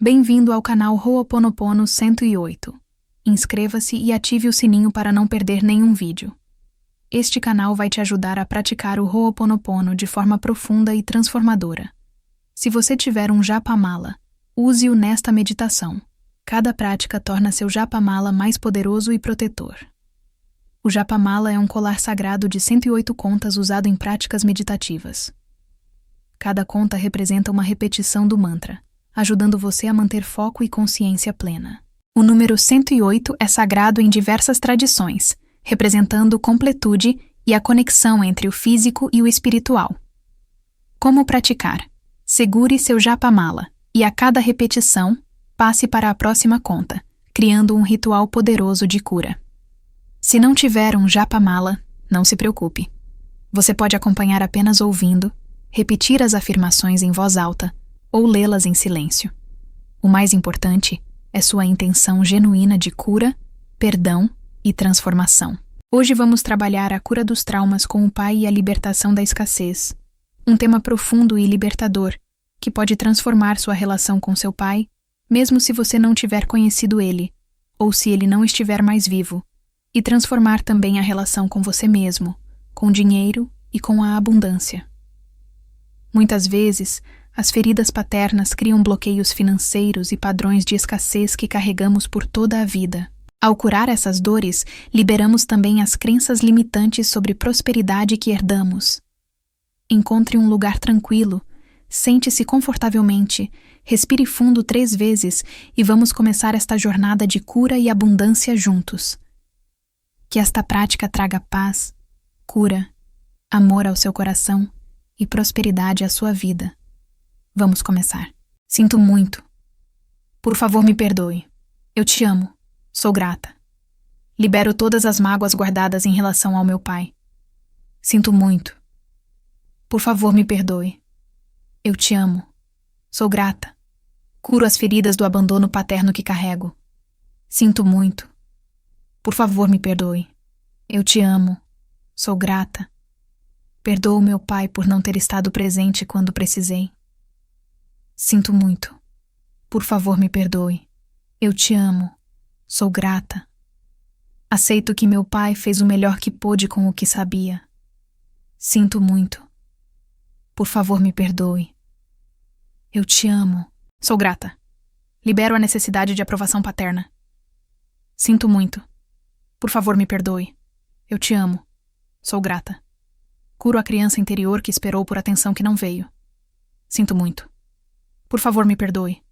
Bem-vindo ao canal Ho'oponopono 108. Inscreva-se e ative o sininho para não perder nenhum vídeo. Este canal vai te ajudar a praticar o Ho'oponopono de forma profunda e transformadora. Se você tiver um Japamala, use-o nesta meditação. Cada prática torna seu Japamala mais poderoso e protetor. O Japamala é um colar sagrado de 108 contas usado em práticas meditativas. Cada conta representa uma repetição do mantra, ajudando você a manter foco e consciência plena. O número 108 é sagrado em diversas tradições, representando completude e a conexão entre o físico e o espiritual. Como praticar? Segure seu Japamala e a cada repetição, passe para a próxima conta, criando um ritual poderoso de cura. Se não tiver um Japamala, não se preocupe. Você pode acompanhar apenas ouvindo, repetir as afirmações em voz alta ou lê-las em silêncio. O mais importante é sua intenção genuína de cura, perdão e transformação. Hoje vamos trabalhar a cura dos traumas com o pai e a libertação da escassez, um tema profundo e libertador que pode transformar sua relação com seu pai, mesmo se você não tiver conhecido ele, ou se ele não estiver mais vivo, e transformar também a relação com você mesmo, com o dinheiro e com a abundância. Muitas vezes, as feridas paternas criam bloqueios financeiros e padrões de escassez que carregamos por toda a vida. Ao curar essas dores, liberamos também as crenças limitantes sobre prosperidade que herdamos. Encontre um lugar tranquilo, sente-se confortavelmente, respire fundo 3 vezes e vamos começar esta jornada de cura e abundância juntos. Que esta prática traga paz, cura, amor ao seu coração e prosperidade à sua vida. Vamos começar. Sinto muito. Por favor, me perdoe. Eu te amo. Sou grata. Libero todas as mágoas guardadas em relação ao meu pai. Sinto muito. Por favor, me perdoe. Eu te amo. Sou grata. Curo as feridas do abandono paterno que carrego. Sinto muito. Por favor, me perdoe. Eu te amo. Sou grata. Perdoo meu pai por não ter estado presente quando precisei. Sinto muito. Por favor, me perdoe. Eu te amo. Sou grata. Aceito que meu pai fez o melhor que pôde com o que sabia. Sinto muito. Por favor, me perdoe. Eu te amo. Sou grata. Libero a necessidade de aprovação paterna. Sinto muito. Por favor, me perdoe. Eu te amo. Sou grata. Curo a criança interior que esperou por atenção que não veio. Sinto muito. Por favor, me perdoe.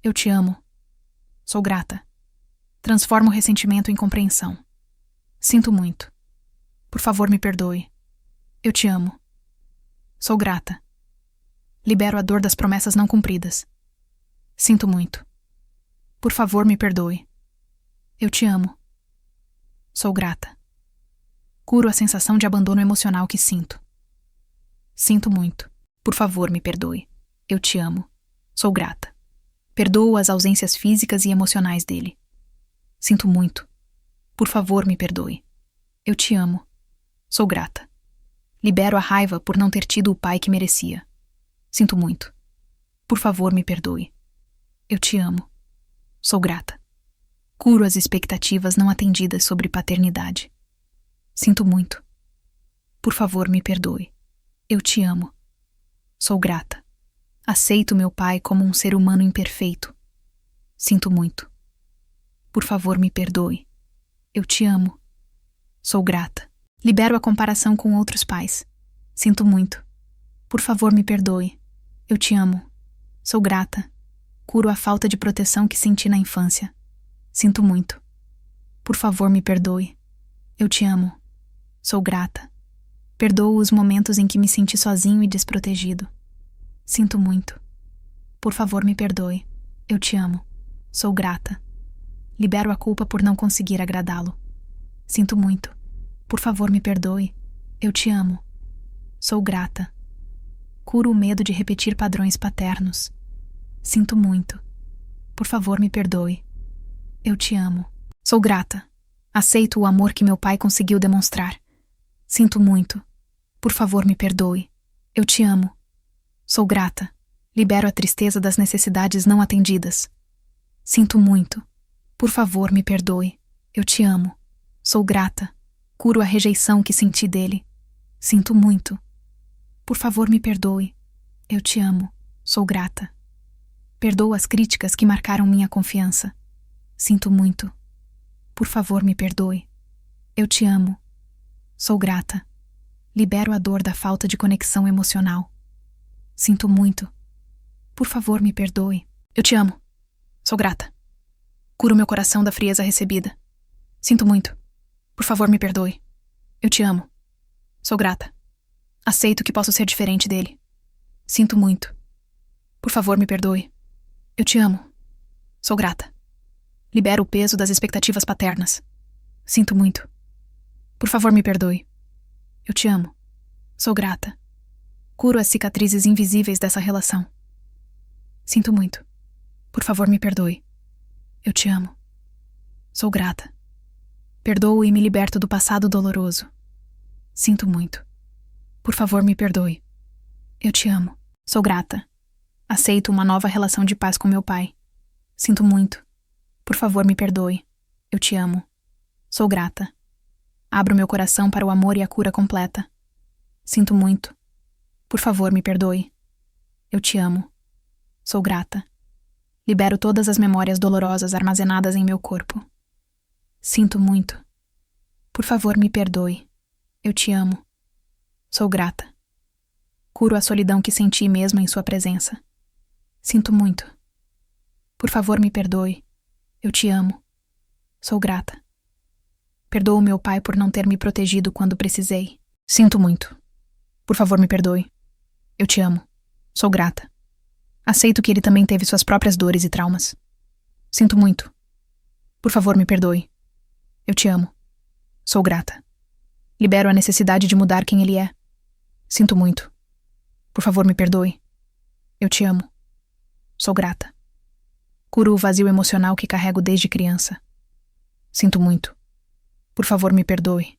Eu te amo. Sou grata. Transformo o ressentimento em compreensão. Sinto muito. Por favor, me perdoe. Eu te amo. Sou grata. Libero a dor das promessas não cumpridas. Sinto muito. Por favor, me perdoe. Eu te amo. Sou grata. Curo a sensação de abandono emocional que sinto. Sinto muito. Por favor, me perdoe. Eu te amo. Sou grata. Perdoo as ausências físicas e emocionais dele. Sinto muito. Por favor, me perdoe. Eu te amo. Sou grata. Libero a raiva por não ter tido o pai que merecia. Sinto muito. Por favor, me perdoe. Eu te amo. Sou grata. Curo as expectativas não atendidas sobre paternidade. Sinto muito. Por favor, me perdoe. Eu te amo. Sou grata. Aceito meu pai como um ser humano imperfeito. Sinto muito. Por favor, me perdoe. Eu te amo. Sou grata. Libero a comparação com outros pais. Sinto muito. Por favor, me perdoe. Eu te amo. Sou grata. Curo a falta de proteção que senti na infância. Sinto muito. Por favor, me perdoe. Eu te amo. Sou grata. Perdoo os momentos em que me senti sozinho e desprotegido. Sinto muito. Por favor, me perdoe. Eu te amo. Sou grata. Libero a culpa por não conseguir agradá-lo. Sinto muito. Por favor, me perdoe. Eu te amo. Sou grata. Curo o medo de repetir padrões paternos. Sinto muito. Por favor, me perdoe. Eu te amo. Sou grata. Aceito o amor que meu pai conseguiu demonstrar. Sinto muito. Por favor, me perdoe. Eu te amo. Sou grata. Libero a tristeza das necessidades não atendidas. Sinto muito. Por favor, me perdoe. Eu te amo. Sou grata. Curo a rejeição que senti dele. Sinto muito. Por favor, me perdoe. Eu te amo. Sou grata. Perdoo as críticas que marcaram minha confiança. Sinto muito. Por favor, me perdoe. Eu te amo. Sou grata. Libero a dor da falta de conexão emocional. Sinto muito. Por favor, me perdoe. Eu te amo. Sou grata. Curo meu coração da frieza recebida. Sinto muito. Por favor, me perdoe. Eu te amo. Sou grata. Aceito que posso ser diferente dele. Sinto muito. Por favor, me perdoe. Eu te amo. Sou grata. Libero o peso das expectativas paternas. Sinto muito. Por favor, me perdoe. Eu te amo. Sou grata. Curo as cicatrizes invisíveis dessa relação. Sinto muito. Por favor, me perdoe. Eu te amo. Sou grata. Perdoo e me liberto do passado doloroso. Sinto muito. Por favor, me perdoe. Eu te amo. Sou grata. Aceito uma nova relação de paz com meu pai. Sinto muito. Por favor, me perdoe. Eu te amo. Sou grata. Abro meu coração para o amor e a cura completa. Sinto muito. Por favor, me perdoe. Eu te amo. Sou grata. Libero todas as memórias dolorosas armazenadas em meu corpo. Sinto muito. Por favor, me perdoe. Eu te amo. Sou grata. Curo a solidão que senti mesmo em sua presença. Sinto muito. Por favor, me perdoe. Eu te amo. Sou grata. Perdoo meu pai por não ter me protegido quando precisei. Sinto muito. Por favor, me perdoe. Eu te amo. Sou grata. Aceito que ele também teve suas próprias dores e traumas. Sinto muito. Por favor, me perdoe. Eu te amo. Sou grata. Libero a necessidade de mudar quem ele é. Sinto muito. Por favor, me perdoe. Eu te amo. Sou grata. Curo o vazio emocional que carrego desde criança. Sinto muito. Por favor, me perdoe.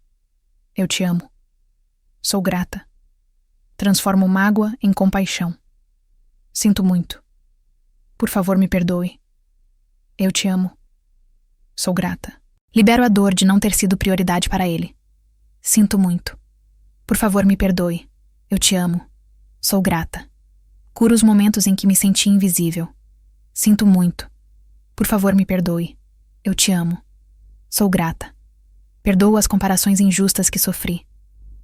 Eu te amo. Sou grata. Transformo mágoa em compaixão. Sinto muito. Por favor, me perdoe. Eu te amo. Sou grata. Libero a dor de não ter sido prioridade para ele. Sinto muito. Por favor, me perdoe. Eu te amo. Sou grata. Curo os momentos em que me senti invisível. Sinto muito. Por favor, me perdoe. Eu te amo. Sou grata. Perdoo as comparações injustas que sofri.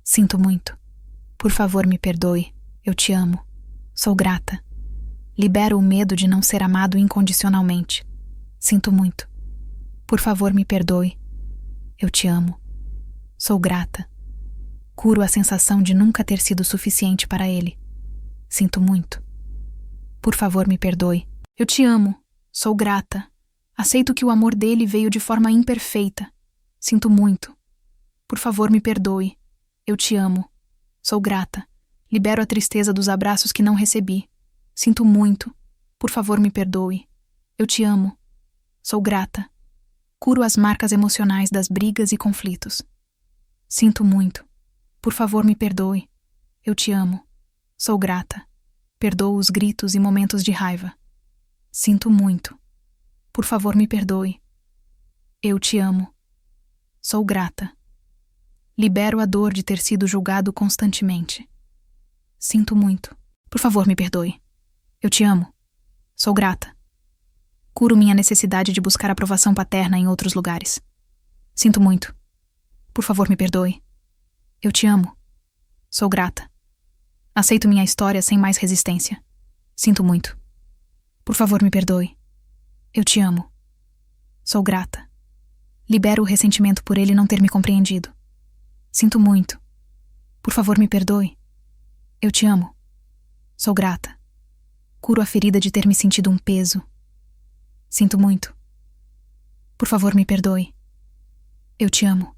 Sinto muito. Por favor, me perdoe. Eu te amo. Sou grata. Libero o medo de não ser amado incondicionalmente. Sinto muito. Por favor, me perdoe. Eu te amo. Sou grata. Curo a sensação de nunca ter sido suficiente para ele. Sinto muito. Por favor, me perdoe. Eu te amo. Sou grata. Aceito que o amor dele veio de forma imperfeita. Sinto muito. Por favor, me perdoe. Eu te amo. Sou grata. Libero a tristeza dos abraços que não recebi. Sinto muito. Por favor, me perdoe. Eu te amo. Sou grata. Curo as marcas emocionais das brigas e conflitos. Sinto muito. Por favor, me perdoe. Eu te amo. Sou grata. Perdoo os gritos e momentos de raiva. Sinto muito. Por favor, me perdoe. Eu te amo. Sou grata. Libero a dor de ter sido julgado constantemente. Sinto muito. Por favor, me perdoe. Eu te amo. Sou grata. Curo minha necessidade de buscar aprovação paterna em outros lugares. Sinto muito. Por favor, me perdoe. Eu te amo. Sou grata. Aceito minha história sem mais resistência. Sinto muito. Por favor, me perdoe. Eu te amo. Sou grata. Libero o ressentimento por ele não ter me compreendido. Sinto muito. Por favor, me perdoe. Eu te amo. Sou grata. Curo a ferida de ter me sentido um peso. Sinto muito. Por favor, me perdoe. Eu te amo.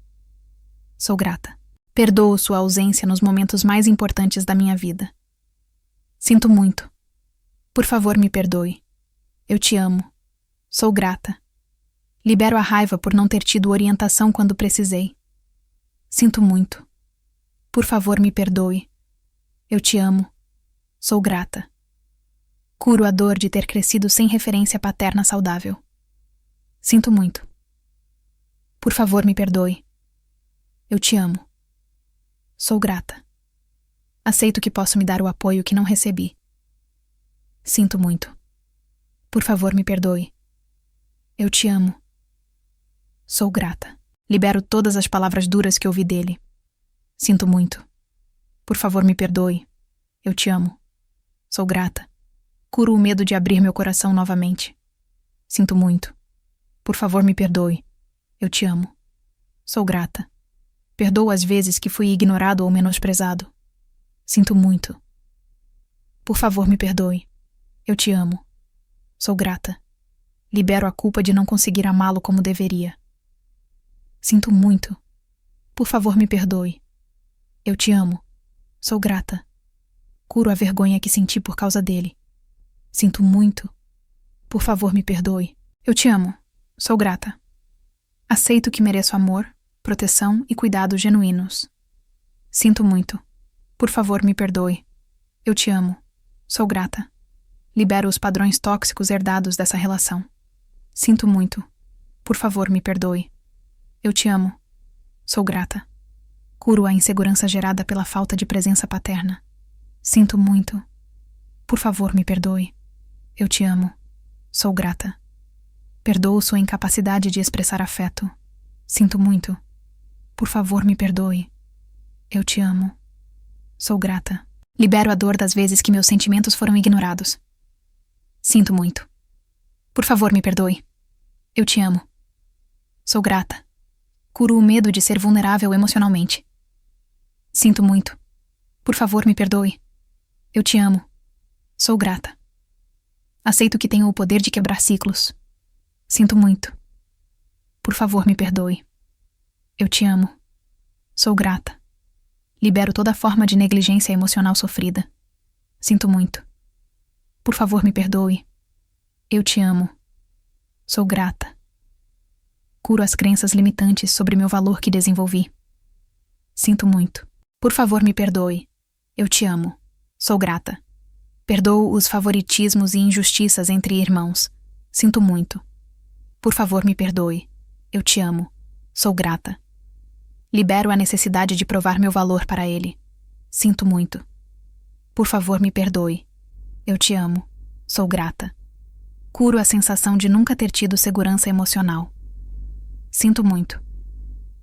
Sou grata. Perdoo sua ausência nos momentos mais importantes da minha vida. Sinto muito. Por favor, me perdoe. Eu te amo. Sou grata. Libero a raiva por não ter tido orientação quando precisei. Sinto muito. Por favor, me perdoe. Eu te amo. Sou grata. Curo a dor de ter crescido sem referência paterna saudável. Sinto muito. Por favor, me perdoe. Eu te amo. Sou grata. Aceito que posso me dar o apoio que não recebi. Sinto muito. Por favor, me perdoe. Eu te amo. Sou grata. Libero todas as palavras duras que ouvi dele. Sinto muito. Por favor, me perdoe. Eu te amo. Sou grata. Curo o medo de abrir meu coração novamente. Sinto muito. Por favor, me perdoe. Eu te amo. Sou grata. Perdoo as vezes que fui ignorado ou menosprezado. Sinto muito. Por favor, me perdoe. Eu te amo. Sou grata. Libero a culpa de não conseguir amá-lo como deveria. Sinto muito. Por favor, me perdoe. Eu te amo. Sou grata. Curo a vergonha que senti por causa dele. Sinto muito. Por favor, me perdoe. Eu te amo. Sou grata. Aceito que mereço amor, proteção e cuidados genuínos. Sinto muito. Por favor, me perdoe. Eu te amo. Sou grata. Libero os padrões tóxicos herdados dessa relação. Sinto muito. Por favor, me perdoe. Eu te amo. Sou grata. Curo a insegurança gerada pela falta de presença paterna. Sinto muito. Por favor, me perdoe. Eu te amo. Sou grata. Perdoo sua incapacidade de expressar afeto. Sinto muito. Por favor, me perdoe. Eu te amo. Sou grata. Libero a dor das vezes que meus sentimentos foram ignorados. Sinto muito. Por favor, me perdoe. Eu te amo. Sou grata. Curo o medo de ser vulnerável emocionalmente. Sinto muito. Por favor, me perdoe. Eu te amo. Sou grata. Aceito que tenho o poder de quebrar ciclos. Sinto muito. Por favor, me perdoe. Eu te amo. Sou grata. Libero toda forma de negligência emocional sofrida. Sinto muito. Por favor, me perdoe. Eu te amo. Sou grata. Curo as crenças limitantes sobre meu valor que desenvolvi. Sinto muito. Por favor, me perdoe. Eu te amo. Sou grata. Perdoo os favoritismos e injustiças entre irmãos. Sinto muito. Por favor, me perdoe. Eu te amo. Sou grata. Libero a necessidade de provar meu valor para ele. Sinto muito. Por favor, me perdoe. Eu te amo. Sou grata. Curo a sensação de nunca ter tido segurança emocional. Sinto muito.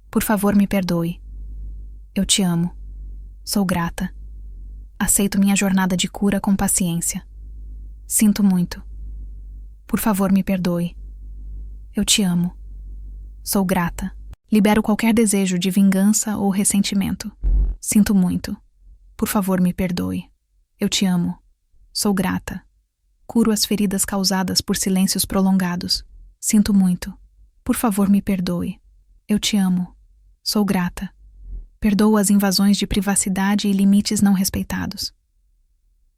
Por favor, me perdoe. Eu te amo. Sou grata. Aceito minha jornada de cura com paciência. Sinto muito. Por favor, me perdoe. Eu te amo. Sou grata. Libero qualquer desejo de vingança ou ressentimento. Sinto muito. Por favor, me perdoe. Eu te amo. Sou grata. Curo as feridas causadas por silêncios prolongados. Sinto muito. Por favor, me perdoe. Eu te amo. Sou grata. Perdoo as invasões de privacidade e limites não respeitados.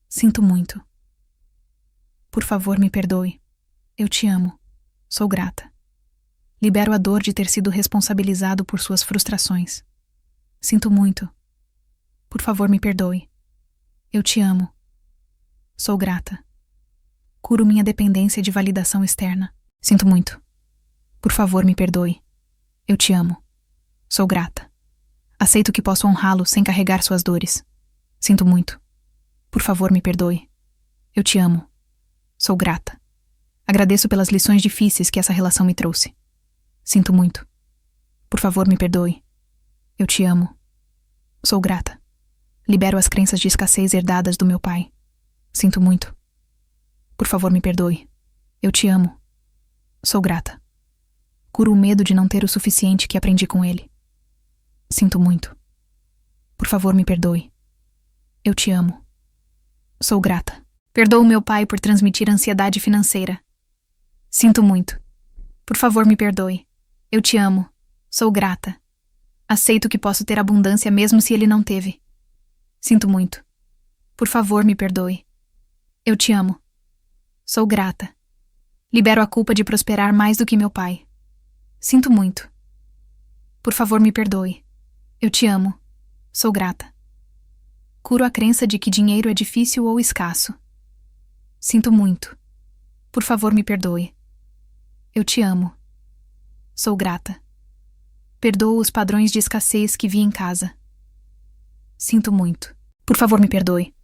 Sinto muito. Por favor, me perdoe. Eu te amo. Sou grata. Libero a dor de ter sido responsabilizado por suas frustrações. Sinto muito. Por favor, me perdoe. Eu te amo. Sou grata. Curo minha dependência de validação externa. Sinto muito. Por favor, me perdoe. Eu te amo. Sou grata. Aceito que posso honrá-lo sem carregar suas dores. Sinto muito. Por favor, me perdoe. Eu te amo. Sou grata. Agradeço pelas lições difíceis que essa relação me trouxe. Sinto muito. Por favor, me perdoe. Eu te amo. Sou grata. Libero as crenças de escassez herdadas do meu pai. Sinto muito. Por favor, me perdoe. Eu te amo. Sou grata. Curo o medo de não ter o suficiente que aprendi com ele. Sinto muito. Por favor, me perdoe. Eu te amo. Sou grata. Perdoo meu pai por transmitir ansiedade financeira. Sinto muito. Por favor, me perdoe. Eu te amo. Sou grata. Aceito que posso ter abundância mesmo se ele não teve. Sinto muito. Por favor, me perdoe. Eu te amo. Sou grata. Libero a culpa de prosperar mais do que meu pai. Sinto muito. Por favor, me perdoe. Eu te amo. Sou grata. Curo a crença de que dinheiro é difícil ou escasso. Sinto muito. Por favor, me perdoe. Eu te amo. Sou grata. Perdoo os padrões de escassez que vi em casa. Sinto muito. Por favor, me perdoe.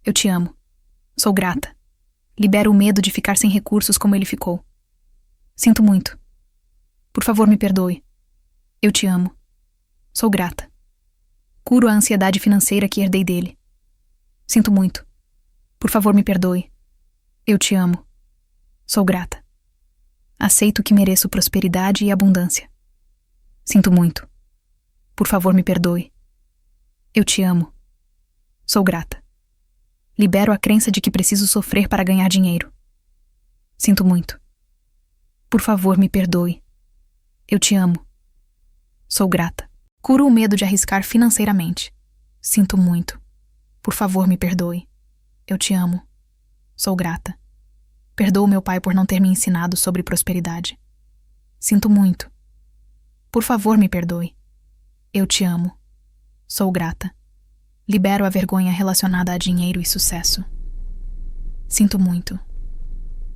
Eu te amo. Sou grata. Libero o medo de ficar sem recursos como ele ficou. Sinto muito. Por favor, me perdoe. Eu te amo. Sou grata. Curo a ansiedade financeira que herdei dele. Sinto muito. Por favor, me perdoe. Eu te amo. Sou grata. Aceito que mereço prosperidade e abundância. Sinto muito. Por favor, me perdoe. Eu te amo. Sou grata. Libero a crença de que preciso sofrer para ganhar dinheiro. Sinto muito. Por favor, me perdoe. Eu te amo. Sou grata. Curo o medo de arriscar financeiramente. Sinto muito. Por favor, me perdoe. Eu te amo. Sou grata. Perdoo meu pai por não ter me ensinado sobre prosperidade. Sinto muito. Por favor, me perdoe. Eu te amo. Sou grata. Libero a vergonha relacionada a dinheiro e sucesso. Sinto muito.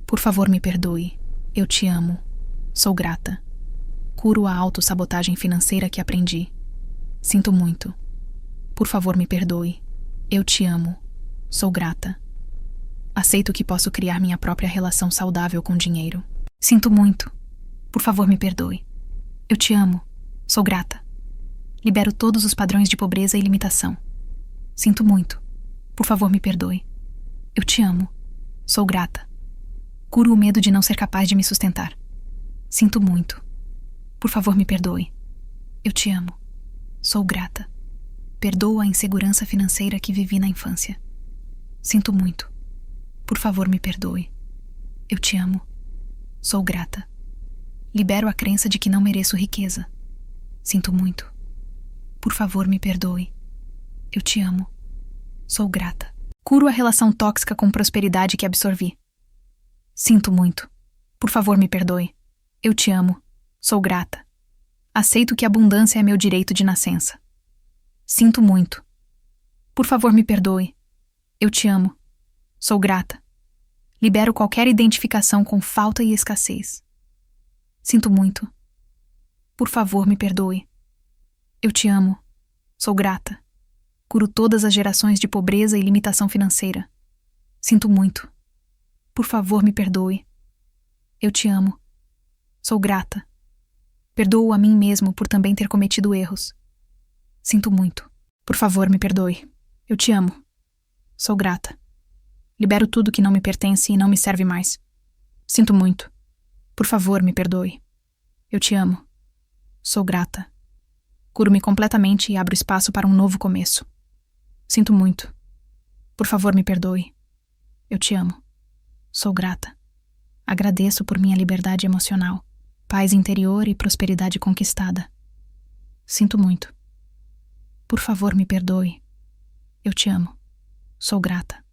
Por favor, me perdoe. Eu te amo. Sou grata. Curo a autossabotagem financeira que aprendi. Sinto muito. Por favor, me perdoe. Eu te amo. Sou grata. Aceito que posso criar minha própria relação saudável com dinheiro. Sinto muito. Por favor, me perdoe. Eu te amo. Sou grata. Libero todos os padrões de pobreza e limitação. Sinto muito. Por favor, me perdoe. Eu te amo. Sou grata. Curo o medo de não ser capaz de me sustentar. Sinto muito. Por favor, me perdoe. Eu te amo. Sou grata. Perdoo a insegurança financeira que vivi na infância. Sinto muito. Por favor, me perdoe. Eu te amo. Sou grata. Libero a crença de que não mereço riqueza. Sinto muito. Por favor, me perdoe. Eu te amo. Sou grata. Curo a relação tóxica com prosperidade que absorvi. Sinto muito. Por favor, me perdoe. Eu te amo. Sou grata. Aceito que a abundância é meu direito de nascença. Sinto muito. Por favor, me perdoe. Eu te amo. Sou grata. Libero qualquer identificação com falta e escassez. Sinto muito. Por favor, me perdoe. Eu te amo. Sou grata. Curo todas as gerações de pobreza e limitação financeira. Sinto muito. Por favor, me perdoe. Eu te amo. Sou grata. Perdoo a mim mesmo por também ter cometido erros. Sinto muito. Por favor, me perdoe. Eu te amo. Sou grata. Libero tudo que não me pertence e não me serve mais. Sinto muito. Por favor, me perdoe. Eu te amo. Sou grata. Curo-me completamente e abro espaço para um novo começo. Sinto muito. Por favor, me perdoe. Eu te amo. Sou grata. Agradeço por minha liberdade emocional, paz interior e prosperidade conquistada. Sinto muito. Por favor, me perdoe. Eu te amo. Sou grata.